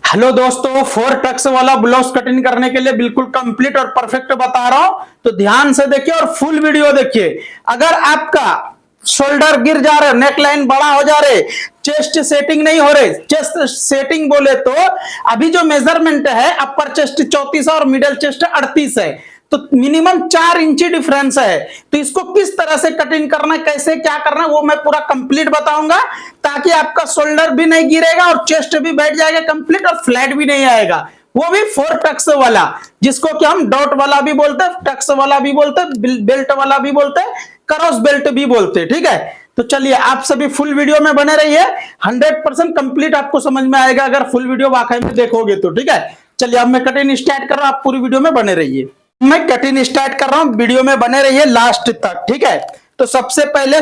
Hello दोस्तों, four tucks वाला blouse cutting करने के लिए बिल्कुल कंप्लीट और परफेक्ट बता रहा हूं, तो ध्यान से देखिए और फुल वीडियो देखिए। अगर आपका शोल्डर गिर जा रहे, नेक लाइन बड़ा हो जा रहे, चेस्ट सेटिंग नहीं हो रहे, चेस्ट सेटिंग बोले तो अभी जो मेजरमेंट है अपर चेस्ट 34 और मिडिल चेस्ट 38 है, तो मिनिमम 4 इंची डिफरेंस है। तो इसको किस तरह से कटिंग करना है, कैसे क्या करना है, वो मैं पूरा कंप्लीट बताऊंगा, ताकि आपका शोल्डर भी नहीं गिरेगा और चेस्ट भी बैठ जाएगा कंप्लीट और फ्लैट भी नहीं आएगा। वो भी 4 टक्स वाला, जिसको कि हम डॉट वाला भी बोलते हैं, टक्स वाला भी बोलते हैं, बेल्ट वाला भी बोलते हैं, क्रॉस बेल्ट भी बोलते हैं। ठीक है, तो चलिए आप सभी फुल वीडियो में बने रहिए, 100% कंप्लीट आपको समझ में आएगा अगर फुल वीडियो वाकई में देखोगे तो। ठीक है, चलिए अब मैं कटिंग स्टार्ट कर रहा हूं, आप पूरी वीडियो में बने रहिए। मैं कटिंग स्टार्ट कर रहा हूं, वीडियो में बने रहिए लास्ट तक। ठीक है, तो सबसे पहले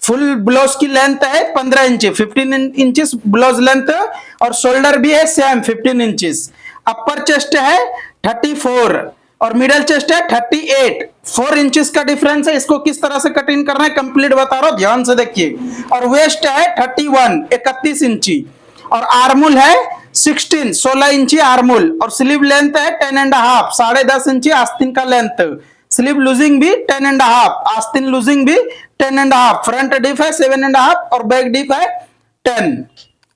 फुल ब्लाउज की लेंथ है 15 इंच, 15 इंचेस ब्लाउज लेंथ, और शोल्डर भी है सेम 15 इंचेस। अपर चेस्ट है 34 और मिडिल चेस्ट है 38, 4 इंचेस का डिफरेंस है। इसको किस तरह से कटिंग करना है कंप्लीट बता रहा हूं, ध्यान से देखिए। और वेस्ट है 31 इंची, और आर्मुल है 16 इंची आर्मुल, और स्लीव लेंथ है 10.5, 10.5 इंची आस्तीन का लेंथ। स्लीव लूजिंग भी 10.5, आस्तीन लूजिंग भी 10.5, फ्रंट डिप है 7.5 और बैक डिप है 10।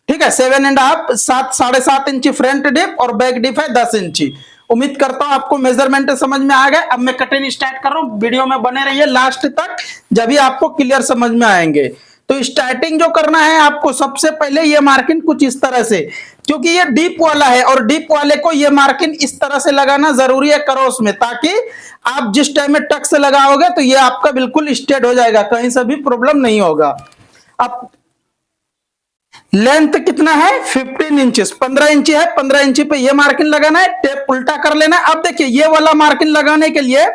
ठीक है, 7.5, 7.5 इंची फ्रंट डिप और बैक डिप है 10 इंची। उम्मीद करता हूं आपको मेजरमेंट समझ में आ गया। अब मैं कटिंग स्टार्ट कर रहा हूं, वीडियो में बने रहिए लास्ट तक, जब भी आपको क्लियर समझ में आएंगे। तो स्टार्टिंग जो करना है आपको, सबसे पहले ये मार्किंग कुछ इस तरह से, क्योंकि ये डीप वाला है और डीप वाले को ये मार्किंग इस तरह से लगाना जरूरी है क्रॉस में, ताकि आप जिस टाइम में टक्स लगाओगे तो ये आपका बिल्कुल स्ट्रेट हो जाएगा, कहीं से भी प्रॉब्लम नहीं होगा। अब लेंथ कितना है 15 इंचेस, 15 इंची है, 15 इंची पे ये मार्किंग लगाना है, टेप उल्टा कर लेना है। अब देखिए ये वाला मार्किंग लगाने के लिए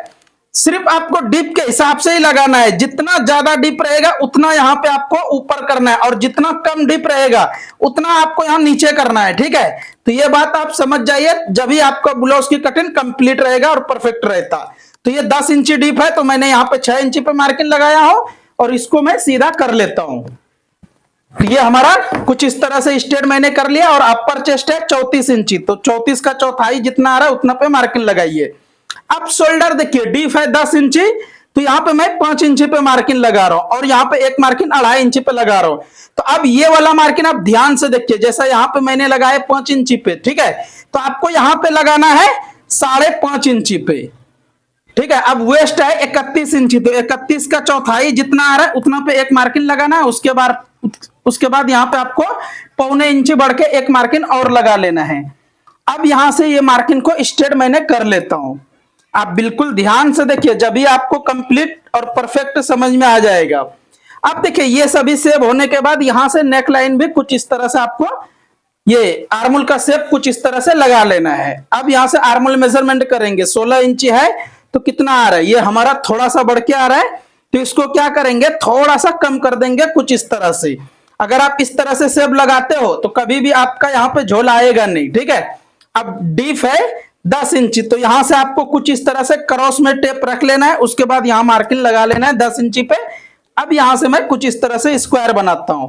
सिर्फ आपको डिप के हिसाब से ही लगाना है, जितना ज्यादा डिप रहेगा उतना यहाँ पे आपको ऊपर करना है, और जितना कम डिप रहेगा उतना आपको यहाँ नीचे करना है। ठीक है, तो ये बात आप समझ जाइए, जब भी आपका ब्लाउज की कटिंग कंप्लीट रहेगा और परफेक्ट रहता। तो ये 10 इंची डिप है, तो मैंने यहाँ पे 6 इंची पे मार्किंग लगाया हो, और इसको मैं सीधा कर लेता हूं। ये हमारा कुछ इस तरह से स्ट्रेट मैंने कर लिया, और अपर चेस्ट है 34 इंची, तो 34 का चौथाई जितना आ रहा है उतना पे मार्किंग लगाइए। अब शोल्डर देखिए डीप है 10 इंची, तो यहाँ पे मैं 5 इंची पे मार्किंग लगा रहा हूं, और यहाँ पे एक मार्किंग 2.5 इंची पे लगा रहा हूं। तो अब ये वाला मार्किंग आप ध्यान से देखिए, जैसा यहाँ पे मैंने लगाया 5 इंची पे। ठीक है, तो आपको यहाँ पे लगाना है 5.5 इंची पे। ठीक है, अब वेस्ट है 31 इंची, तो 31 का चौथाई जितना आ रहा है उतना पे एक मार्किंग लगाना है। उसके बाद यहाँ पे आपको 0.25 इंची बढ़ के एक मार्किंग और लगा लेना है। अब यहां से ये मार्किंग को स्ट्रेट मैंने कर लेता हूं। आप बिल्कुल ध्यान से देखिए, जब भी आपको कंप्लीट और परफेक्ट समझ में आ जाएगा। अब देखिए ये सभी शेप होने के बाद यहां से नेक लाइन भी कुछ इस तरह से आपको, ये आर्मुल का शेप कुछ इस तरह से लगा लेना है। अब यहां से आर्मुल मेजरमेंट करेंगे, 16 इंची है, तो कितना आ रहा है, ये हमारा थोड़ा सा बढ़ के आ रहा है, तो इसको क्या करेंगे, थोड़ा सा कम कर देंगे कुछ इस तरह से। अगर आप इस तरह से शेप लगाते हो तो कभी भी आपका यहाँ पे झोल आएगा नहीं। ठीक है, अब डीप है 10 इंची, तो यहां से आपको कुछ इस तरह से क्रॉस में टेप रख लेना है, उसके बाद यहां मार्किंग लगा लेना है 10 इंची पे। अब यहां से मैं कुछ इस तरह से स्क्वायर बनाता हूं,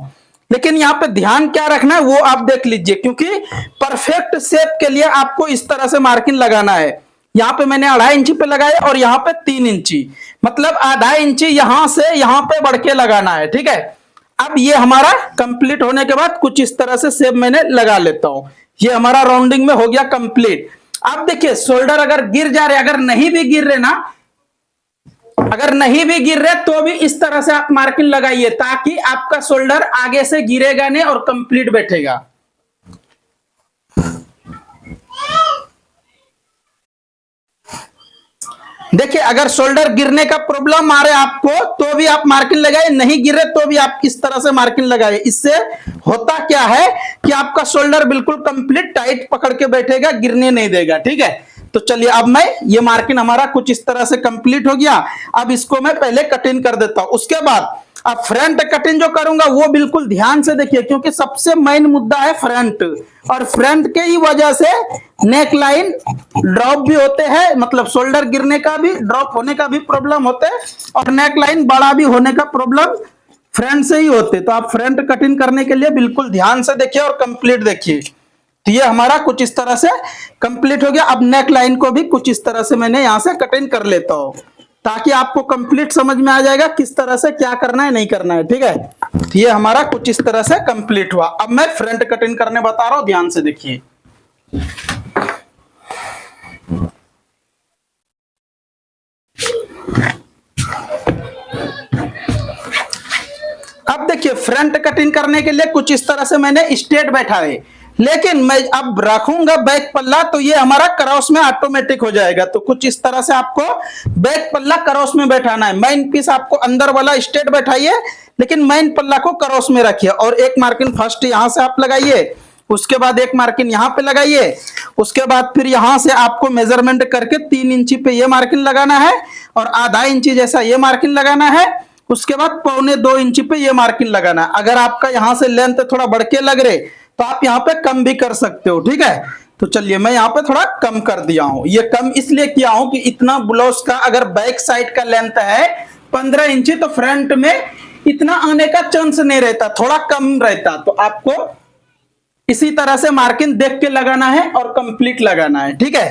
लेकिन यहाँ पे ध्यान क्या रखना है वो आप देख लीजिए, क्योंकि परफेक्ट शेप के लिए आपको इस तरह से मार्किंग लगाना है। यहाँ पे मैंने 2.5 इंची पे लगाया, और यहाँ पे 3 इंची, मतलब 2.5 इंची यहां से यहां पे बढ़ के लगाना है। ठीक है, अब ये हमारा कंप्लीट होने के बाद कुछ इस तरह से शेप मैंने लगा लेता हूं। ये हमारा राउंडिंग में हो गया कंप्लीट। अब देखिए शोल्डर अगर गिर जा रहे, अगर नहीं भी गिर रहे ना, अगर नहीं भी गिर रहे तो भी इस तरह से आप मार्किंग लगाइए, ताकि आपका शोल्डर आगे से गिरेगा नहीं और कंप्लीट बैठेगा। देखिए अगर शोल्डर गिरने का प्रॉब्लम आ रहा है आपको, तो भी आप मार्किंग लगाए, नहीं गिरे तो भी आप इस तरह से मार्किंग लगाए। इससे होता क्या है कि आपका शोल्डर बिल्कुल कंप्लीट टाइट पकड़ के बैठेगा, गिरने नहीं देगा। ठीक है, तो चलिए अब मैं ये मार्किंग हमारा कुछ इस तरह से कंप्लीट हो गया। अब इसको मैं पहले कटिंग कर देता हूं, उसके बाद अब फ्रंट कटिंग जो करूंगा वो बिल्कुल ध्यान से देखिए, क्योंकि सबसे मेन मुद्दा है फ्रंट, और फ्रंट के ही वजह से नेक लाइन ड्रॉप भी होते हैं, मतलब शोल्डर गिरने का भी, ड्रॉप होने का भी प्रॉब्लम होते हैं, और नेक लाइन बड़ा भी होने का प्रॉब्लम फ्रंट से ही होते। तो आप फ्रंट कटिंग करने के लिए बिल्कुल ध्यान से देखिए और कंप्लीट देखिए। तो ये हमारा कुछ इस तरह से कंप्लीट हो गया। अब नेक लाइन को भी कुछ इस तरह से मैंने यहां से कटिंग कर लेता हूं, ताकि आपको कंप्लीट समझ में आ जाएगा किस तरह से क्या करना है नहीं करना है, ठीक है। तो ये हमारा कुछ इस तरह से कंप्लीट हुआ। अब मैं फ्रंट कटिंग करने बता रहा हूं, ध्यान से देखिए। अब देखिए फ्रंट कटिंग करने के लिए कुछ इस तरह से मैंने स्ट्रेट बैठा है, लेकिन मैं अब रखूंगा बैक पल्ला तो ये हमारा क्रॉस में ऑटोमेटिक हो जाएगा। तो कुछ इस तरह से आपको बैक पल्ला क्रॉस में बैठाना है। मेन पीस आपको अंदर वाला स्ट्रेट बैठाइए, लेकिन मेन पल्ला को क्रॉस में रखिए। और एक मार्किंग फर्स्ट यहां से आप लगाइए, उसके बाद एक मार्किंग यहां पे लगाइए, उसके बाद फिर यहां से आपको मेजरमेंट करके 3 इंची पे ये मार्किंग लगाना है और आधा इंची जैसा ये मार्किंग लगाना है। उसके बाद 1.25 इंची पे ये मार्किंग लगाना है। अगर आपका यहां से लेंथ थोड़ा बढ़ के लग रहे तो आप यहाँ पे कम भी कर सकते हो, ठीक है। तो चलिए मैं यहाँ पे थोड़ा कम कर दिया हूं। ये कम इसलिए किया हूं कि इतना ब्लाउज का अगर बैक साइड का लेंथ है 15 इंची, तो फ्रंट में इतना आने का चांस नहीं रहता, थोड़ा कम रहता। तो आपको इसी तरह से मार्किंग देख के लगाना है और कंप्लीट लगाना है, ठीक है।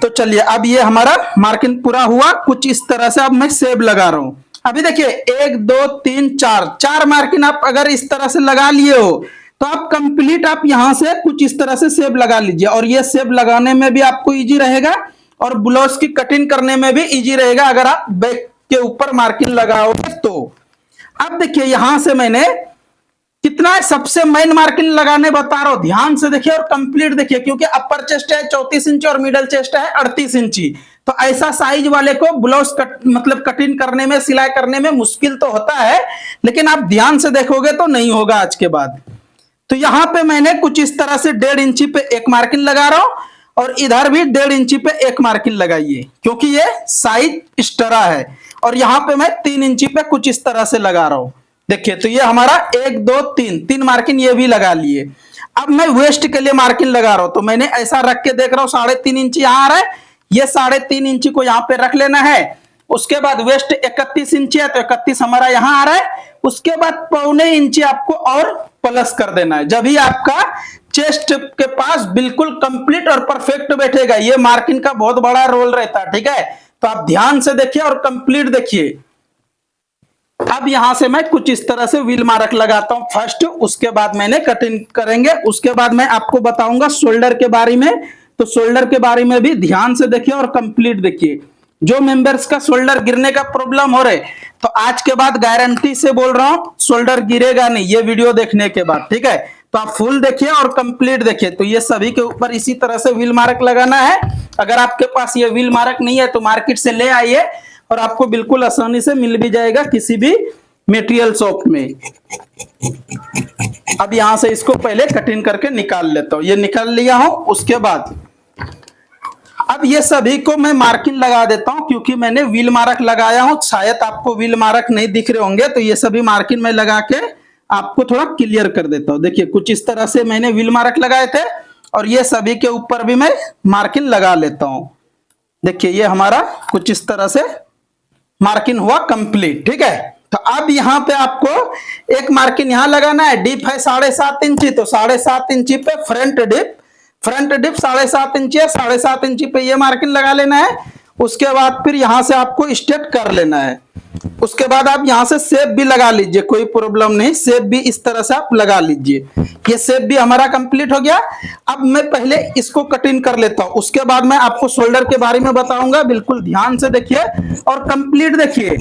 तो चलिए अब ये हमारा मार्किंग पूरा हुआ। कुछ इस तरह से अब मैं सेब लगा रहा हूं। अभी देखिए 1 2 3 4 मार्किंग आप अगर इस तरह से लगा लिए हो तो आप कंप्लीट आप यहां से कुछ इस तरह से सेब लगा लीजिए। और ये सेब लगाने में भी आपको इजी रहेगा और ब्लाउज की कटिंग करने में भी इजी रहेगा अगर आप बैक के ऊपर मार्किंग लगाओगे तो। अब देखिए यहां से मैंने कितना है, सबसे मेन मार्किंग लगाने बता रहा हूं, ध्यान से देखिए और कंप्लीट देखिए। क्योंकि अपर चेस्ट है 34 इंची और मिडल चेस्ट है 38 इंची, तो ऐसा साइज वाले को ब्लाउज मतलब कटिंग करने में, सिलाई करने में मुश्किल तो होता है, लेकिन आप ध्यान से देखोगे तो नहीं होगा आज के बाद। तो यहां पे मैंने कुछ इस तरह से 1.5 इंची पे एक मार्किंग लगा रहा हूं और इधर भी 1.5 इंची पे एक मार्किंग लगाइए, क्योंकि ये साइज एक्स्ट्रा है। और यहां पे मैं 3 इंची पे कुछ इस तरह से लगा रहा हूं। देखिए तो ये हमारा 1 2 3 मार्किंग ये भी लगा लिए। अब मैं वेस्ट के लिए मार्किंग लगा रहा हूं, तो मैंने ऐसा रख के देख रहा हूं 3.5 इंची यहां आ रहा है, ये 3.5 इंची को यहां पे रख लेना है। उसके बाद वेस्ट 31 इंची है तो 31 हमारा यहां आ रहा है। उसके बाद 1.25 इंची आपको और प्लस कर देना है, जब ही आपका चेस्ट के पास बिल्कुल कंप्लीट और परफेक्ट बैठेगा। ये मार्किंग का बहुत बड़ा रोल रहता है, ठीक है। तो आप ध्यान से देखिए और कंप्लीट देखिए। अब यहां से मैं कुछ इस तरह से व्हील मार्क लगाता हूं फर्स्ट, उसके बाद मैंने कटिंग करेंगे। उसके बाद मैं आपको बताऊंगा शोल्डर के बारे में। तो शोल्डर के बारे में भी ध्यान से देखिए और कंप्लीट देखिए। जो मेंबर्स का शोल्डर गिरने का प्रॉब्लम हो रहे, तो आज के बाद गारंटी से बोल रहा हूं शोल्डर गिरेगा नहीं ये वीडियो देखने के बाद, ठीक है। तो आप फुल देखिए और कंप्लीट देखिए। तो ये सभी के ऊपर इसी तरह से व्हील मार्क लगाना है। अगर आपके पास ये व्हील मार्क नहीं है तो मार्केट से ले आइए और आपको बिल्कुल आसानी से मिल भी जाएगा किसी भी मटेरियल शॉप में। अब यहां से इसको पहले कटिंग करके निकाल लेता हूं। ये निकाल लिया हूं। उसके बाद अब ये सभी को मैं मार्किंग लगा देता हूं, क्योंकि मैंने व्हील मार्क लगाया हूं। शायद आपको व्हील मार्क नहीं दिख रहे होंगे, तो ये सभी मार्किंग में लगा के आपको थोड़ा क्लियर कर देता हूं। देखिए कुछ इस तरह से मैंने व्हील मार्क लगाए थे और ये सभी के ऊपर भी मैं मार्किंग लगा लेता हूं। देखिए ये हमारा कुछ इस तरह से मार्किंग हुआ कंप्लीट, ठीक है। तो अब यहां पे आपको एक मार्किंग यहां लगाना है। डिप है 7.5 इंची, तो 7.5 इंची पे फ्रंट डिप 7.5 इंची है, 7.5 इंची पे ये मार्किंग लगा लेना है। उसके बाद फिर यहां से आपको स्ट्रेट कर लेना है। उसके बाद आप यहां से शेप भी लगा लीजिए, कोई प्रॉब्लम नहीं, शेप भी इस तरह से आप लगा लीजिए। ये शेप भी हमारा कंप्लीट हो गया। अब मैं पहले इसको कटिंग कर लेता हूं, उसके बाद मैं आपको शोल्डर के बारे में बताऊंगा। बिल्कुल ध्यान से देखिए और कंप्लीट देखिए,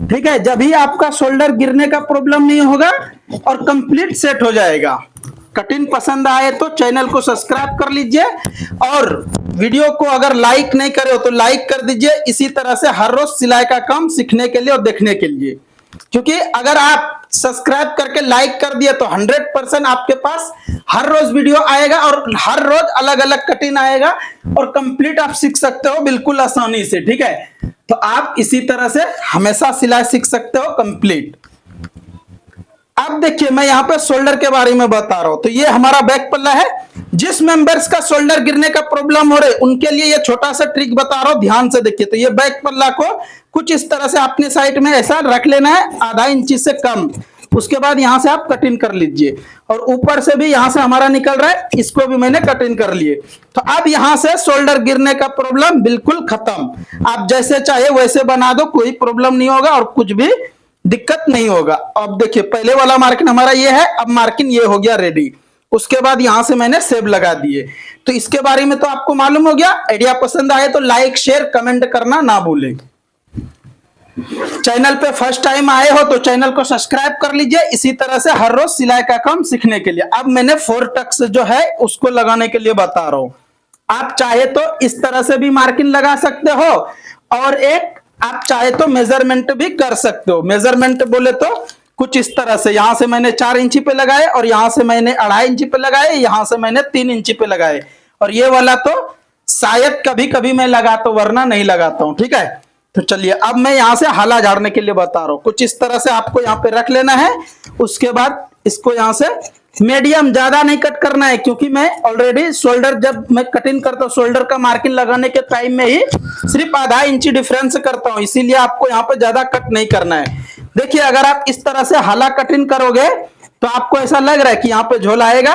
ठीक है। जब भी आपका शोल्डर गिरने का प्रॉब्लम नहीं होगा और कंप्लीट सेट हो जाएगा। कटिंग पसंद आए तो चैनल को सब्सक्राइब कर लीजिए और वीडियो को अगर लाइक नहीं करे हो तो लाइक कर दीजिए। इसी तरह से हर रोज सिलाई का काम सीखने के लिए और देखने के लिए, क्योंकि अगर आप सब्सक्राइब करके लाइक कर दिए तो 100% आपके पास हर रोज वीडियो आएगा और हर रोज अलग अलग कटिंग आएगा और कंप्लीट आप सीख सकते हो बिल्कुल आसानी से, ठीक है। तो आप इसी तरह से हमेशा सिलाई सीख सकते हो कंप्लीट। अब देखिए मैं यहाँ पे शोल्डर के बारे में बता रहा हूं। तो ये हमारा बैक पल्ला है। जिस मेंबर्स का शोल्डर गिरने का प्रॉब्लम हो रहे उनके लिए ये छोटा सा ट्रिक बता रहा हूं, ध्यान से देखिए। तो ये बैक पल्ला को कुछ इस तरह से अपने साइड में ऐसा रख लेना है, आधा इंची से कम। उसके बाद यहाँ से आप कटिंग कर लीजिए, और ऊपर से भी यहाँ से हमारा निकल रहा है, इसको भी मैंने कटिंग कर लिए। तो अब यहाँ से शोल्डर गिरने का प्रॉब्लम बिल्कुल खत्म। आप जैसे चाहे वैसे बना दो, कोई प्रॉब्लम नहीं होगा और कुछ भी दिक्कत नहीं होगा। अब देखिए पहले वाला मार्किन हमारा ये है, अब मार्किन ये हो गया रेडी। उसके बाद यहां से मैंने सेव लगा दिए। तो इसके बारे में तो आपको मालूम हो गया। आइडिया पसंद आए तो लाइक शेयर कमेंट करना ना भूलें। चैनल पे फर्स्ट टाइम आए हो तो चैनल को सब्सक्राइब कर लीजिए, इसी तरह से हर रोज सिलाई का काम सीखने के लिए। अब मैंने 4 टक्स जो है उसको लगाने के लिए बता रहा हूं। आप चाहे तो इस तरह से भी मार्किंग लगा सकते हो, और एक आप चाहे तो मेजरमेंट भी कर सकते हो। मेजरमेंट बोले तो कुछ इस तरह से, यहां से मैंने 4 इंची पे लगाए, और यहां से मैंने 2.5 इंची पे लगाए, यहां से मैंने 3 इंची पे लगाए, और ये वाला तो शायद कभी कभी मैं लगाता हूं, वरना नहीं लगाता हूं। ठीक है, तो चलिए अब मैं यहां से हाला झाड़ने के लिए बता रहा हूं। कुछ इस तरह से आपको यहां पे रख लेना है। उसके बाद इसको यहां से मीडियम, ज्यादा नहीं कट करना है, क्योंकि मैं ऑलरेडी शोल्डर जब मैं कटिंग करता हूँ शोल्डर का मार्किंग लगाने के टाइम में ही सिर्फ 0.5 इंची डिफरेंस करता हूँ, इसीलिए आपको यहाँ पे ज्यादा कट नहीं करना है। देखिए अगर आप इस तरह से हाला कटिंग करोगे तो आपको ऐसा लग रहा है कि यहाँ पे झोल आएगा,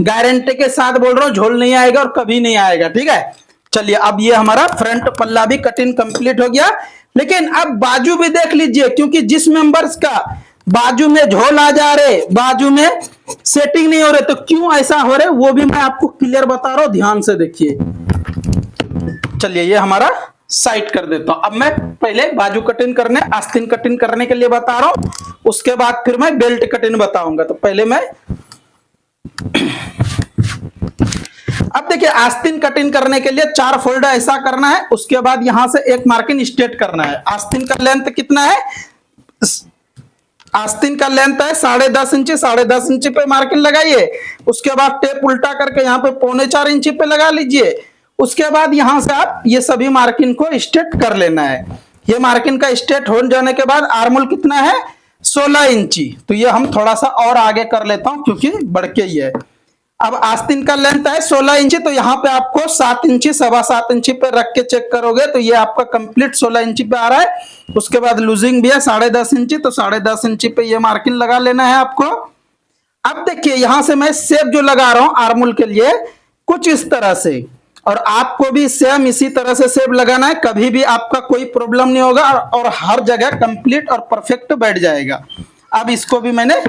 गारंटी के साथ बोल रहा हूँ झोल नहीं आएगा और कभी नहीं आएगा। ठीक है, चलिए अब ये हमारा फ्रंट पल्ला भी कटिंग कंप्लीट हो गया। लेकिन अब बाजू भी देख लीजिए, क्योंकि जिस मेंबर्स का बाजू में झोल आ जा रहे, बाजू में सेटिंग नहीं हो रहे, तो क्यों ऐसा हो रहे वो भी मैं आपको क्लियर बता रहा हूं, ध्यान से देखिए। चलिए ये हमारा साइड कर देता हूं। अब मैं पहले बाजू कटिंग करने, आस्तीन कटिंग करने के लिए बता रहा हूं, उसके बाद फिर मैं बेल्ट कटिंग बताऊंगा। तो पहले मैं अब देखिए आस्तीन कटिंग करने के लिए 4 फोल्डर ऐसा करना है। उसके बाद यहां से एक मार्किंग स्ट्रेट करना है। आस्तीन का लेंथ कितना है, आस्तीन का लेंथ है 10.5 इंची, 10.5 इंची पे मार्किंग लगाइए। उसके बाद टेप उल्टा करके यहाँ पे 3.25 इंची पे लगा लीजिए। उसके बाद यहां से आप ये सभी मार्किंग को स्ट्रेट कर लेना है। ये मार्किंग का स्ट्रेट हो जाने के बाद आर्मोल कितना है 16 इंची, तो ये हम थोड़ा सा और आगे कर लेता हूं क्योंकि बढ़ के ही है। अब आस्तीन का लेंथ है 16 इंची, तो यहाँ पे आपको 7 इंची 7.25 इंची पे रख के चेक करोगे तो ये आपका कंप्लीट 16 इंची पे आ रहा है। उसके बाद लूजिंग भी है 10.5 इंची, तो 10.5 इंची पे ये मार्किंग लगा लेना है आपको। अब देखिए यहां से मैं शेप जो लगा रहा हूं आर्मोल के लिए कुछ इस तरह से, और आपको भी सेम इसी तरह से शेप लगाना है, कभी भी आपका कोई प्रॉब्लम नहीं होगा और हर जगह कंप्लीट और परफेक्ट बैठ जाएगा। अब इसको भी मैंने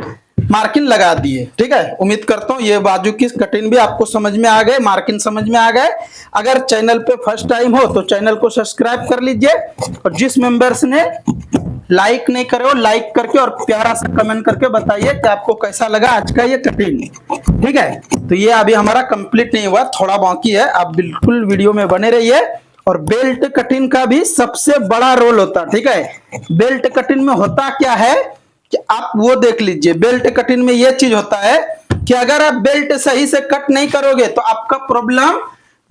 मार्किंग लगा दिए। ठीक है, उम्मीद करता हूं ये बाजू की कटिंग भी आपको समझ में आ गए, मार्किंग समझ में आ गए। अगर चैनल पे फर्स्ट टाइम हो तो चैनल को सब्सक्राइब कर लीजिए, और जिस मेंबर्स ने लाइक नहीं करे हो लाइक करके और प्यारा सा कमेंट करके बताइए कि आपको कैसा लगा आज का ये कटिंग। ठीक है, तो ये अभी हमारा कंप्लीट नहीं हुआ, थोड़ा बाकी है, आप बिल्कुल वीडियो में बने रहिए। और बेल्ट कटिंग का भी सबसे बड़ा रोल होता है। ठीक है, बेल्ट कटिंग में होता क्या है कि आप वो देख लीजिए। बेल्ट कटिंग में ये चीज होता है कि अगर आप बेल्ट सही से कट नहीं करोगे तो आपका प्रॉब्लम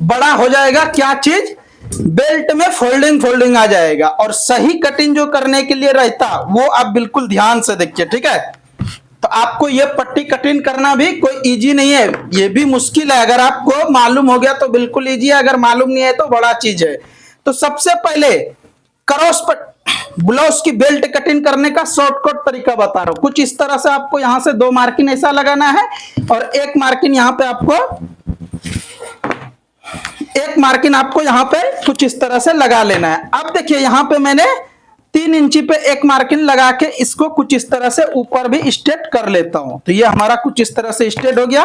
बड़ा हो जाएगा। क्या चीज, बेल्ट में फोल्डिंग आ जाएगा। और सही कटिंग जो करने के लिए रहता वो आप बिल्कुल ध्यान से देखिए। ठीक है, तो आपको ये पट्टी कटिंग करना भी कोई इजी नहीं है, ये भी मुश्किल है। अगर आपको मालूम हो गया तो बिल्कुल इजी है, अगर मालूम नहीं है तो बड़ा चीज है। तो सबसे पहले क्रॉस ब्लाउज की बेल्ट कटिंग करने का शॉर्टकट तरीका बता रहा हूं। कुछ इस तरह से आपको यहां से 2 मार्किंग ऐसा लगाना है, और एक मार्किंग यहां पे आपको यहां पे कुछ इस तरह से लगा लेना है। अब देखिए यहां पे मैंने 3 इंची पे एक मार्किंग लगा के इसको कुछ इस तरह से ऊपर भी स्ट्रेट कर लेता हूं। तो ये हमारा कुछ इस तरह से स्ट्रेट हो गया।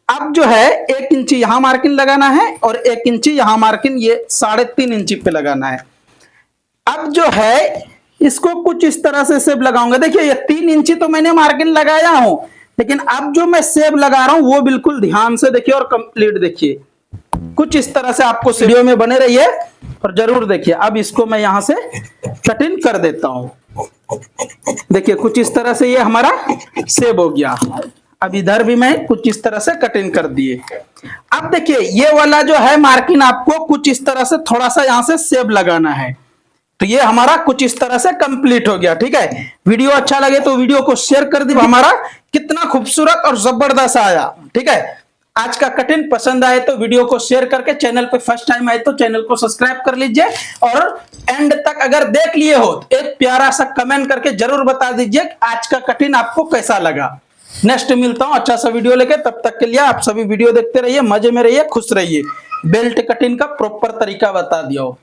अब जो है 1 इंची यहां मार्किंग लगाना है, और 1 इंची यहां मार्किंग ये 3.5 इंची पे लगाना है। अब जो है इसको कुछ इस तरह से सेब लगाऊंगा। देखिए ये 3 इंची तो मैंने मार्किंग लगाया हूं, लेकिन अब जो मैं सेब लगा रहा हूं वो बिल्कुल ध्यान से देखिए और कंप्लीट देखिए। कुछ इस तरह से आपको वीडियो में बने रहिए और जरूर देखिए। अब इसको मैं यहां से कटिंग कर देता हूं। देखिए कुछ इस तरह से ये हमारा सेब हो गया। अब इधर भी मैं कुछ इस तरह से कटिंग कर दिए। अब देखिए ये वाला जो है मार्किंग आपको कुछ इस तरह से थोड़ा सा यहां से सेब लगाना है। तो ये हमारा कुछ इस तरह से कंप्लीट हो गया। ठीक है, वीडियो अच्छा लगे तो वीडियो को शेयर कर दीजिए। हमारा कितना खूबसूरत और जबरदस्त आया। ठीक है, आज का कटिंग पसंद आए तो वीडियो को शेयर करके, चैनल पे फर्स्ट टाइम आए तो चैनल को सब्सक्राइब कर लीजिए, और एंड तक अगर देख लिए हो तो एक प्यारा सा कमेंट करके जरूर बता दीजिए आज का कटिंग आपको कैसा लगा। नेक्स्ट मिलता हूं अच्छा सा वीडियो लेके, तब तक के लिए आप सभी वीडियो देखते रहिए, मजे में रहिए, खुश रहिए। बेल्ट कटिंग का प्रॉपर तरीका बता दिया हो।